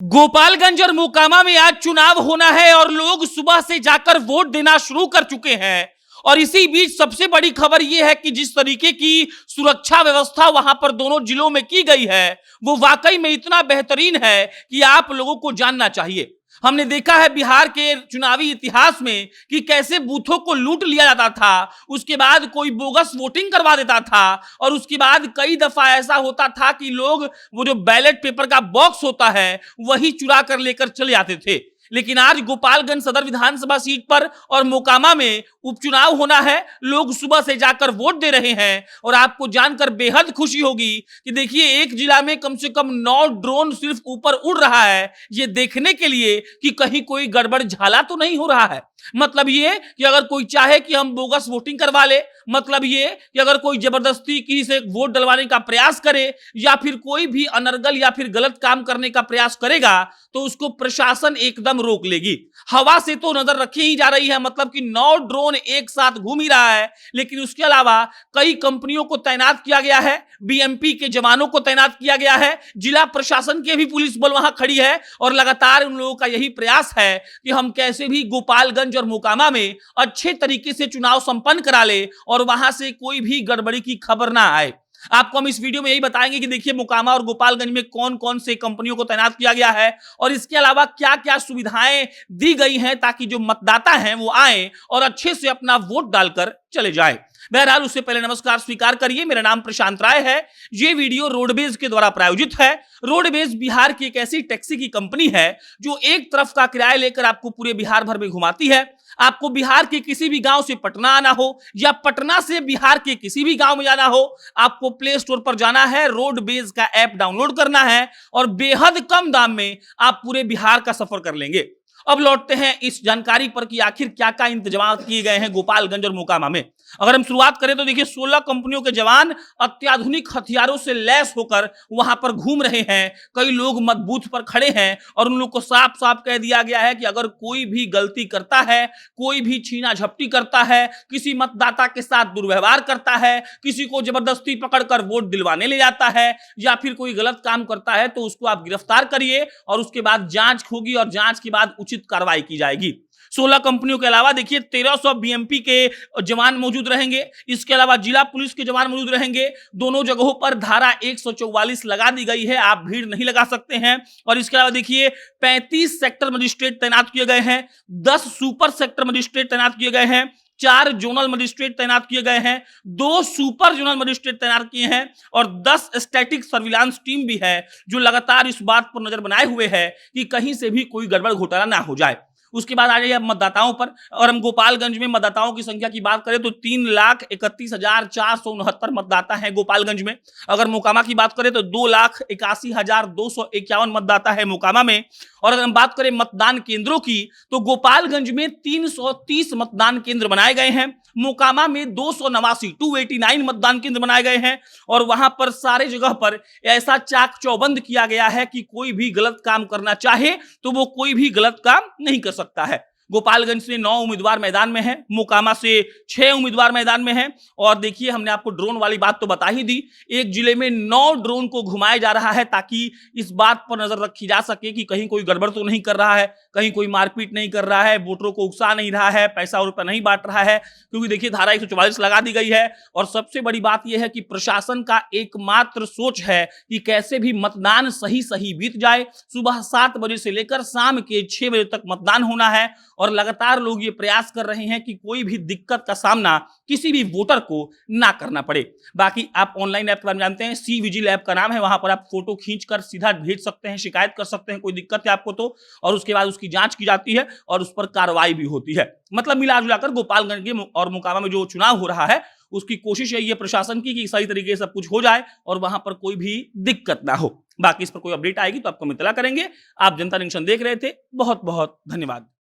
गोपालगंज और मोकामा में आज चुनाव होना है और लोग सुबह से जाकर वोट देना शुरू कर चुके हैं। और इसी बीच सबसे बड़ी खबर यह है कि जिस तरीके की सुरक्षा व्यवस्था वहां पर दोनों जिलों में की गई है वो वाकई में इतना बेहतरीन है कि आप लोगों को जानना चाहिए। हमने देखा है बिहार के चुनावी इतिहास में कि कैसे बूथों को लूट लिया जाता था, उसके बाद कोई बोगस वोटिंग करवा देता था और उसके बाद कई दफा ऐसा होता था कि लोग वो जो बैलेट पेपर का बॉक्स होता है वही चुरा कर लेकर चले जाते थे। लेकिन आज गोपालगंज सदर विधानसभा सीट पर और मोकामा में उपचुनाव होना है, लोग सुबह से जाकर वोट दे रहे हैं और आपको जानकर बेहद खुशी होगी कि देखिए एक जिला में कम से कम 9 ड्रोन सिर्फ ऊपर उड़ रहा है, ये देखने के लिए कि कहीं कोई गड़बड़ झाला तो नहीं हो रहा है। मतलब ये कि अगर कोई चाहे कि हम बोगस वोटिंग करवा ले, मतलब ये कि अगर कोई जबरदस्ती किसी से वोट डलवाने का प्रयास करे या फिर कोई भी अनर्गल या फिर गलत काम करने का प्रयास करेगा तो उसको प्रशासन एकदम रोक लेगी। हवा से तो नजर रखी ही जा रही है, मतलब कि 9 ड्रोन एक साथ घूम ही रहा है, लेकिन उसके अलावा कई कंपनियों को तैनात किया गया है, बीएमपी के जवानों को तैनात किया गया है, जिला प्रशासन के भी पुलिस बल वहां खड़ी है और लगातार उन लोगों का यही प्रयास है कि हम कैसे भी गोपालगंज और मोकामा में अच्छे तरीके से चुनाव संपन्न करा ले और वहां से कोई भी गड़बड़ी की खबर ना आए। आपको हम इस वीडियो में यही बताएंगे कि देखिए मोकामा और गोपालगंज में कौन कौन से कंपनियों को तैनात किया गया है और इसके अलावा क्या क्या सुविधाएं दी गई हैं ताकि जो मतदाता हैं वो आए और अच्छे से अपना वोट डालकर चले जाए। बहरहाल उससे पहले नमस्कार स्वीकार करिए, मेरा नाम प्रशांत राय है। ये वीडियो रोडवेज के द्वारा प्रायोजित है। रोडवेज बिहार की एक ऐसी टैक्सी की कंपनी है जो एक तरफ का किराया लेकर आपको पूरे बिहार भर में घुमाती है। आपको बिहार के किसी भी गांव से पटना आना हो या पटना से बिहार के किसी भी गांव में जाना हो, आपको प्ले स्टोर पर जाना है, रोडवेज का ऐप डाउनलोड करना है और बेहद कम दाम में आप पूरे बिहार का सफर कर लेंगे। अब लौटते हैं इस जानकारी पर कि आखिर क्या क्या इंतजाम किए गए हैं गोपालगंज और मोकामा में। अगर हम शुरुआत करें तो देखिए 16 कंपनियों के जवान अत्याधुनिक हथियारों से लैस होकर वहां पर घूम रहे हैं। कई लोग मत बूथ पर खड़े हैं और उन लोग को साफ साफ कह दिया गया है कि अगर कोई भी गलती करता है, कोई भी छीना झपटी करता है, किसी मतदाता के साथ दुर्व्यवहार करता है, किसी को जबरदस्ती पकड़कर वोट दिलवाने ले जाता है या फिर कोई गलत काम करता है तो उसको आप गिरफ्तार करिए और उसके बाद जांच होगी और जांच के बाद उचित कार्रवाई की जाएगी। 16 कंपनियों के अलावा देखिए 1300 बीएमपी के जवान मौजूद रहेंगे। इसके अलावा जिला पुलिस के जवान मौजूद रहेंगे। दोनों जगहों पर धारा 144 लगा दी गई है, आप भीड़ नहीं लगा सकते हैं। और इसके अलावा देखिए 35 सेक्टर मजिस्ट्रेट तैनात किए गए हैं, 10 सुपर सेक्टर मजिस्ट्रेट तैनात किए गए हैं, 4 जोनल मजिस्ट्रेट तैनात किए गए हैं, 2 सुपर जोनल मजिस्ट्रेट तैनात किए हैं और 10 स्टैटिक सर्विलांस टीम भी है जो लगातार इस बात पर नजर बनाए हुए है कि कहीं से भी कोई गड़बड़ घोटाला ना हो जाए। उसके बाद आ जाइए अब मतदाताओं पर। और हम गोपालगंज में मतदाताओं की संख्या की बात करें तो 3,31,469 मतदाता हैं गोपालगंज में। अगर मोकामा की बात करें तो 2,81,251 मतदाता है मोकामा में। और अगर हम बात करें मतदान केंद्रों की तो गोपालगंज में 330 मतदान केंद्र बनाए गए हैं, मोकामा में 289 मतदान केंद्र बनाए गए हैं और वहां पर सारे जगह पर ऐसा चाक चौबंद किया गया है कि कोई भी गलत काम करना चाहे तो वो कोई भी गलत काम नहीं कर सकता है। गोपालगंज से 9 उम्मीदवार मैदान में हैं, मोकामा से 6 उम्मीदवार मैदान में हैं। और देखिए हमने आपको ड्रोन वाली बात तो बता ही दी, एक जिले में 9 ड्रोन को घुमाया जा रहा है ताकि इस बात पर नजर रखी जा सके कि कहीं कोई गड़बड़ तो नहीं कर रहा है, कहीं कोई मारपीट नहीं कर रहा है, वोटरों को उकसा नहीं रहा है, पैसा रुपया नहीं बांट रहा है, क्योंकि देखिए धारा 144 लगा दी गई है। और सबसे बड़ी बात यह है कि प्रशासन का एकमात्र सोच है कि कैसे भी मतदान सही सही बीत जाए। सुबह 7 बजे से लेकर शाम के 6 बजे तक मतदान होना है और लगातार लोग ये प्रयास कर रहे हैं कि कोई भी दिक्कत का सामना किसी भी वोटर को ना करना पड़े। बाकी आप ऑनलाइन ऐप के बारे में जानते हैं, सी विजिल ऐप का नाम है, वहां पर आप फोटो खींचकर सीधा भेज सकते हैं, शिकायत कर सकते हैं कोई दिक्कत है आपको तो, और उसके बाद उसकी जांच की जाती है और उस पर कार्रवाई भी होती है। मतलब मिला जुलाकर गोपालगंज के और मोकामा में जो चुनाव हो रहा है उसकी कोशिश है ये प्रशासन की कि सही तरीके से सब कुछ हो जाए और वहां पर कोई भी दिक्कत ना हो। बाकी इस पर कोई अपडेट आएगी तो आपको हम इत्तला करेंगे। आप जनता जंक्शन देख रहे थे, बहुत बहुत धन्यवाद।